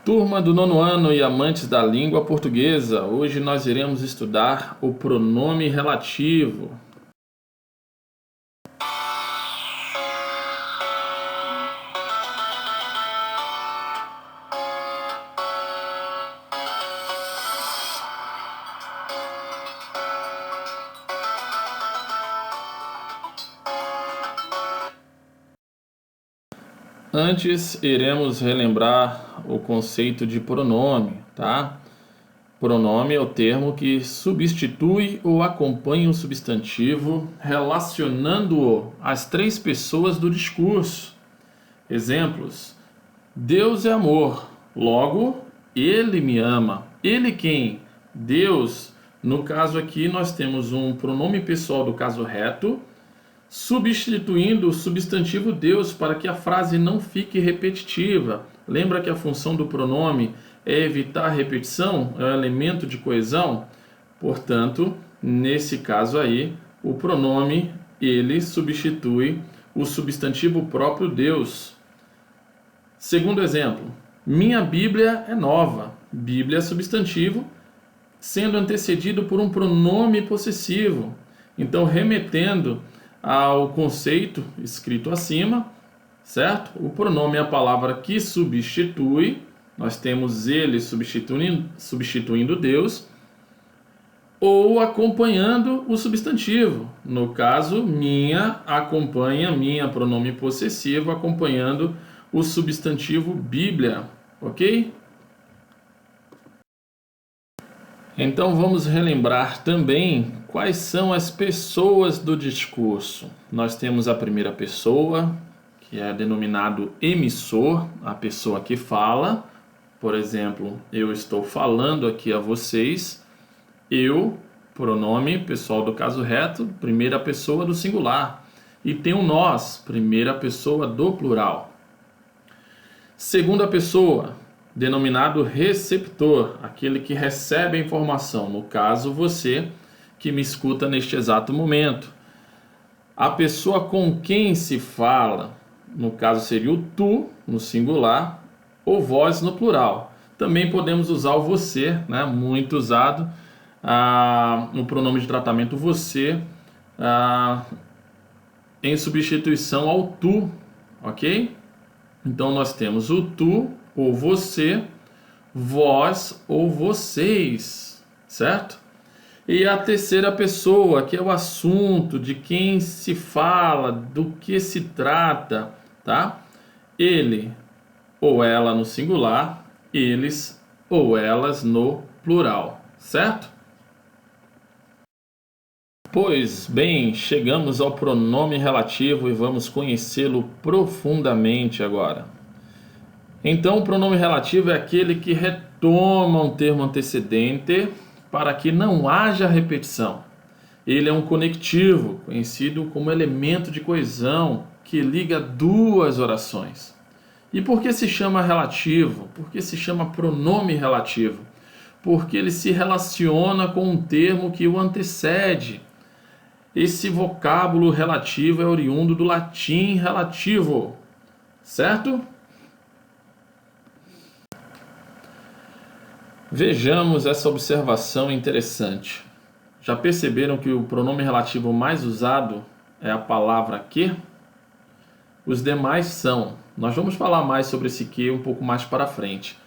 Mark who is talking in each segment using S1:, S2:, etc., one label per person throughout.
S1: Turma do nono ano e amantes da língua portuguesa, hoje nós iremos estudar o pronome relativo. Antes, iremos relembrar o conceito de pronome, tá? Pronome é o termo que substitui ou acompanha o substantivo, relacionando-o às três pessoas do discurso. Exemplos: Deus é amor, logo, Ele me ama. Ele quem? Deus. No caso aqui, nós temos um pronome pessoal do caso reto, substituindo o substantivo Deus para que a frase não fique repetitiva. Lembra que a função do pronome é evitar a repetição? É um elemento de coesão? Portanto, nesse caso aí, o pronome ele substitui o substantivo próprio Deus. Segundo exemplo, minha Bíblia é nova. Bíblia é substantivo, sendo antecedido por um pronome possessivo. Então, remetendo ao conceito escrito acima, certo? O pronome é a palavra que substitui, nós temos ele substituindo Deus, ou acompanhando o substantivo. No caso, minha acompanha, minha pronome possessivo, acompanhando o substantivo Bíblia, ok? Então vamos relembrar também quais são as pessoas do discurso. Nós temos a primeira pessoa, que é denominado emissor, a pessoa que fala. Por exemplo, eu estou falando aqui a vocês. Eu, pronome pessoal do caso reto, primeira pessoa do singular. E tem o nós, primeira pessoa do plural. Segunda pessoa, denominado receptor, aquele que recebe a informação, no caso você que me escuta neste exato momento. A pessoa com quem se fala, no caso seria o tu, no singular, ou vós no plural. Também podemos usar o você, né? Muito usado, no pronome de tratamento você, em substituição ao tu, ok? Então nós temos o tu, ou você, vós ou vocês, certo? E a terceira pessoa, que é o assunto, de quem se fala, do que se trata, tá? Ele ou ela no singular, eles ou elas no plural, certo? Pois bem, chegamos ao pronome relativo e vamos conhecê-lo profundamente agora. Então, o pronome relativo é aquele que retoma um termo antecedente para que não haja repetição. Ele é um conectivo, conhecido como elemento de coesão, que liga duas orações. E por que se chama relativo? Por que se chama pronome relativo? Porque ele se relaciona com um termo que o antecede. Esse vocábulo relativo é oriundo do latim relativo, certo? Vejamos essa observação interessante. Já perceberam que o pronome relativo mais usado é a palavra que? Os demais são. Nós vamos falar mais sobre esse que um pouco mais para frente.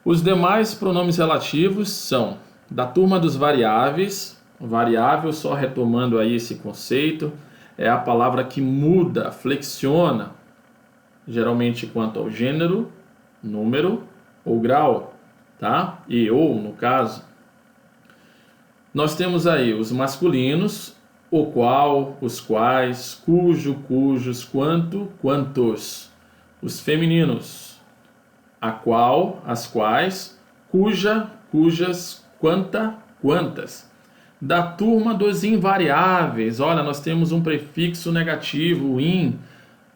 S1: Os demais pronomes relativos são da turma dos variáveis. Variável, só retomando aí esse conceito, é a palavra que muda, flexiona, geralmente quanto ao gênero, número ou grau, tá? E ou, no caso. Nós temos aí os masculinos, o qual, os quais, cujo, cujos, quanto, quantos. Os femininos, a qual, as quais, cuja, cujas, quanta, quantas. Da turma dos invariáveis, olha, nós temos um prefixo negativo, in,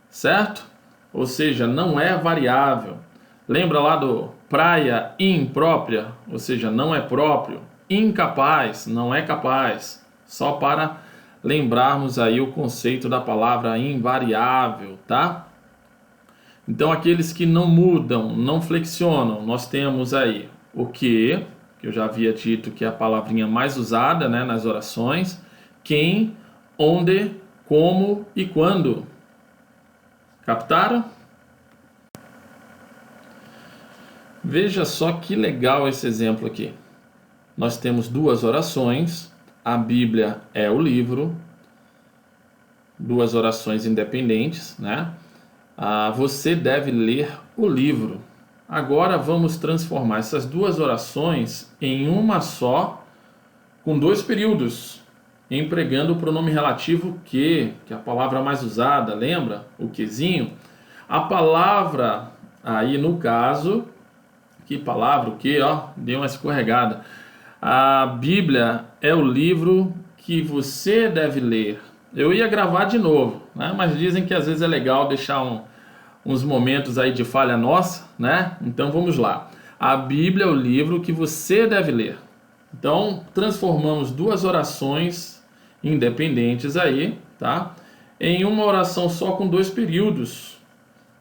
S1: certo? Ou seja, não é variável. Lembra lá do praia imprópria? Ou seja, não é próprio. Incapaz, não é capaz. Só para lembrarmos aí o conceito da palavra invariável, tá? Então, aqueles que não mudam, não flexionam, nós temos aí o que eu já havia dito que é a palavrinha mais usada, né, nas orações, quem, onde, como e quando. Captaram? Veja só que legal esse exemplo aqui. Nós temos duas orações, a Bíblia é o livro, duas orações independentes, né? Você deve ler o livro. Agora vamos transformar essas duas orações em uma só, com dois períodos, empregando o pronome relativo que é a palavra mais usada, lembra? O quezinho. A palavra aí no caso, que palavra, o que, ó, deu uma escorregada. A Bíblia é o livro que você deve ler. Eu ia gravar de novo, né? Mas dizem que às vezes é legal deixar uns momentos aí de falha nossa, né? Então vamos lá. A Bíblia é o livro que você deve ler. Então transformamos duas orações independentes aí, tá? Em uma oração só com dois períodos.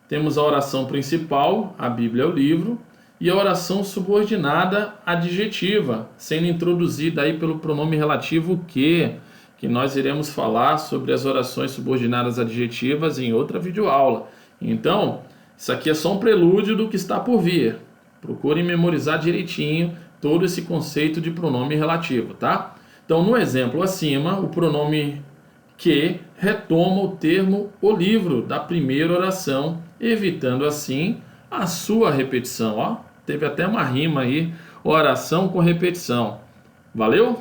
S1: Temos a oração principal, a Bíblia é o livro, e a oração subordinada adjetiva, sendo introduzida aí pelo pronome relativo que nós iremos falar sobre as orações subordinadas adjetivas em outra videoaula. Então, isso aqui é só um prelúdio do que está por vir. Procurem memorizar direitinho todo esse conceito de pronome relativo, tá? Então, no exemplo acima, o pronome que retoma o termo o livro da primeira oração, evitando assim a sua repetição, ó. Teve até uma rima aí, oração com repetição. Valeu?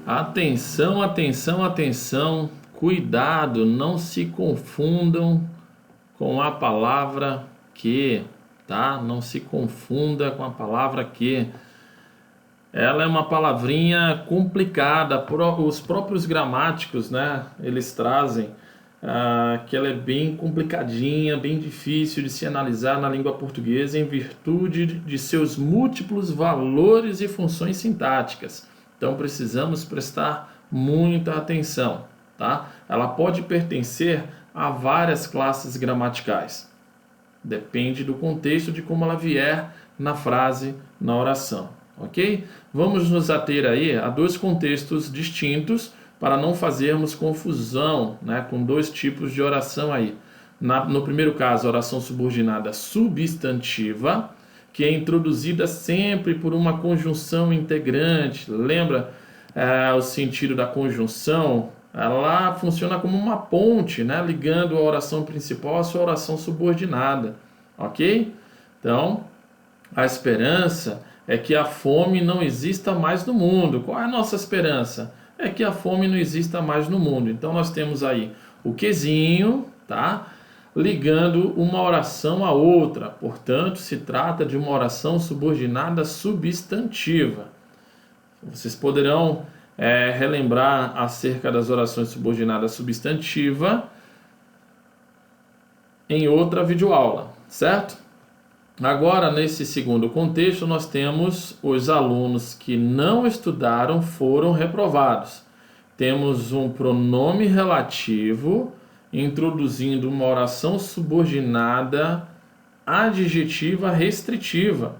S1: Atenção, atenção, atenção. Cuidado, não se confundam com a palavra que, tá? Não se confunda com a palavra que. Ela é uma palavrinha complicada, os próprios gramáticos, né? Eles trazem que ela é bem complicadinha, bem difícil de se analisar na língua portuguesa em virtude de seus múltiplos valores e funções sintáticas. Então precisamos prestar muita atenção, tá? Ela pode pertencer a várias classes gramaticais. Depende do contexto de como ela vier na frase, na oração, ok? Vamos nos ater aí a dois contextos distintos para não fazermos confusão, né, com dois tipos de oração aí. No primeiro caso, a oração subordinada substantiva, que é introduzida sempre por uma conjunção integrante. Lembra o sentido da conjunção? Ela funciona como uma ponte, né, ligando a oração principal à sua oração subordinada, ok? Então, a esperança é que a fome não exista mais no mundo. Qual é a nossa esperança? É que a fome não exista mais no mundo. Então nós temos aí o quezinho, tá? Ligando uma oração a outra. Portanto, se trata de uma oração subordinada substantiva. Vocês poderão relembrar acerca das orações subordinadas substantiva em outra videoaula, certo? Agora, nesse segundo contexto, nós temos os alunos que não estudaram foram reprovados. Temos um pronome relativo introduzindo uma oração subordinada adjetiva restritiva.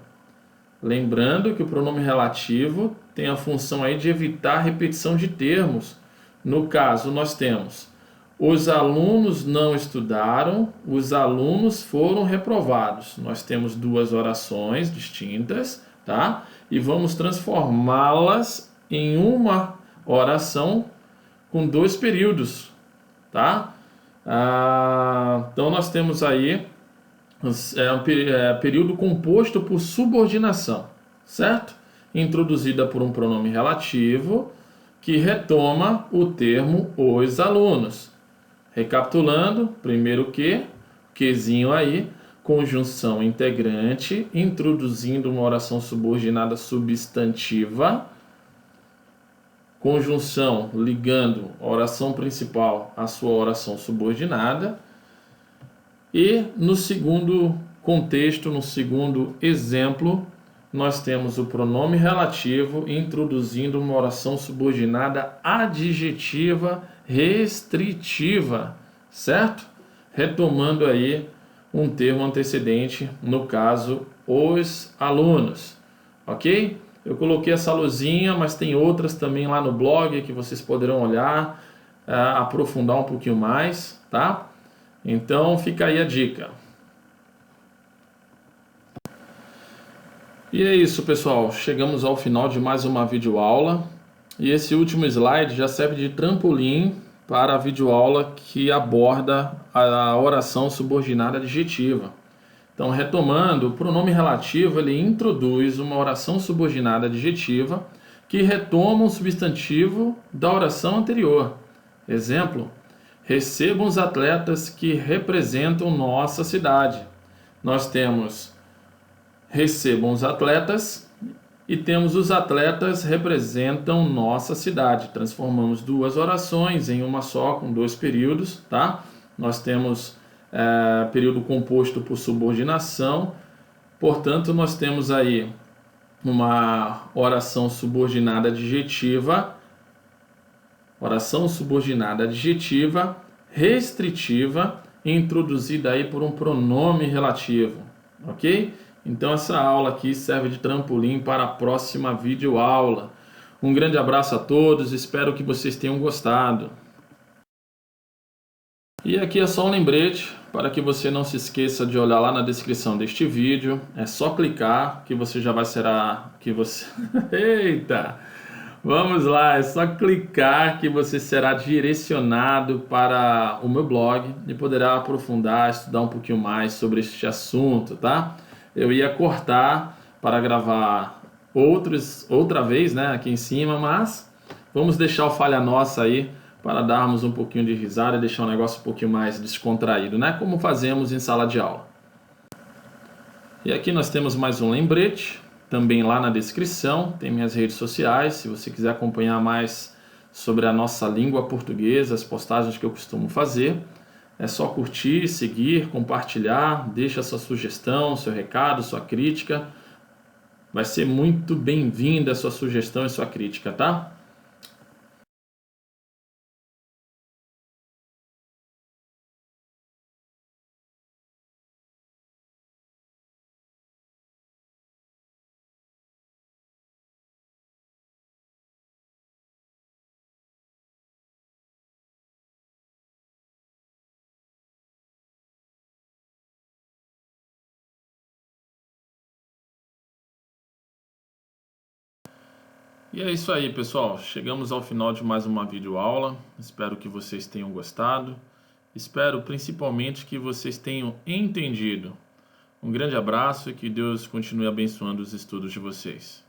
S1: Lembrando que o pronome relativo tem a função aí de evitar repetição de termos. No caso, nós temos os alunos não estudaram, os alunos foram reprovados. Nós temos duas orações distintas, tá? E vamos transformá-las em uma oração com dois períodos, tá? Então nós temos aí período composto por subordinação, certo? Introduzida por um pronome relativo que retoma o termo os alunos. Recapitulando, primeiro quezinho aí, conjunção integrante, introduzindo uma oração subordinada substantiva, conjunção ligando a oração principal à sua oração subordinada, e no segundo contexto, no segundo exemplo, nós temos o pronome relativo introduzindo uma oração subordinada adjetiva restritiva, certo? Retomando aí um termo antecedente, no caso, os alunos, ok? Eu coloquei essa luzinha, mas tem outras também lá no blog que vocês poderão olhar, aprofundar um pouquinho mais, tá? Então fica aí a dica. E é isso, pessoal. Chegamos ao final de mais uma videoaula. E esse último slide já serve de trampolim para a videoaula que aborda a oração subordinada adjetiva. Então, retomando, o pronome relativo ele introduz uma oração subordinada adjetiva que retoma um substantivo da oração anterior. Exemplo: recebam os atletas que representam nossa cidade. Nós temos recebam os atletas e temos os atletas representam nossa cidade. Transformamos duas orações em uma só, com dois períodos, tá? Nós temos período composto por subordinação, portanto, nós temos aí uma oração subordinada adjetiva, restritiva, introduzida aí por um pronome relativo, ok? Então essa aula aqui serve de trampolim para a próxima videoaula. Um grande abraço a todos, espero que vocês tenham gostado. E aqui é só um lembrete para que você não se esqueça de olhar lá na descrição deste vídeo. É só clicar que você já vai Eita! Vamos lá, é só clicar que você será direcionado para o meu blog e poderá aprofundar, estudar um pouquinho mais sobre este assunto, tá? Eu ia cortar para gravar outra vez, né, aqui em cima, mas vamos deixar o falha nossa aí para darmos um pouquinho de risada e deixar o negócio um pouquinho mais descontraído, né, como fazemos em sala de aula. E aqui nós temos mais um lembrete, também lá na descrição, tem minhas redes sociais, se você quiser acompanhar mais sobre a nossa língua portuguesa, as postagens que eu costumo fazer. É só curtir, seguir, compartilhar, deixa sua sugestão, seu recado, sua crítica. Vai ser muito bem-vinda a sua sugestão e sua crítica, tá? E é isso aí, pessoal. Chegamos ao final de mais uma videoaula. Espero que vocês tenham gostado. Espero principalmente que vocês tenham entendido. Um grande abraço e que Deus continue abençoando os estudos de vocês.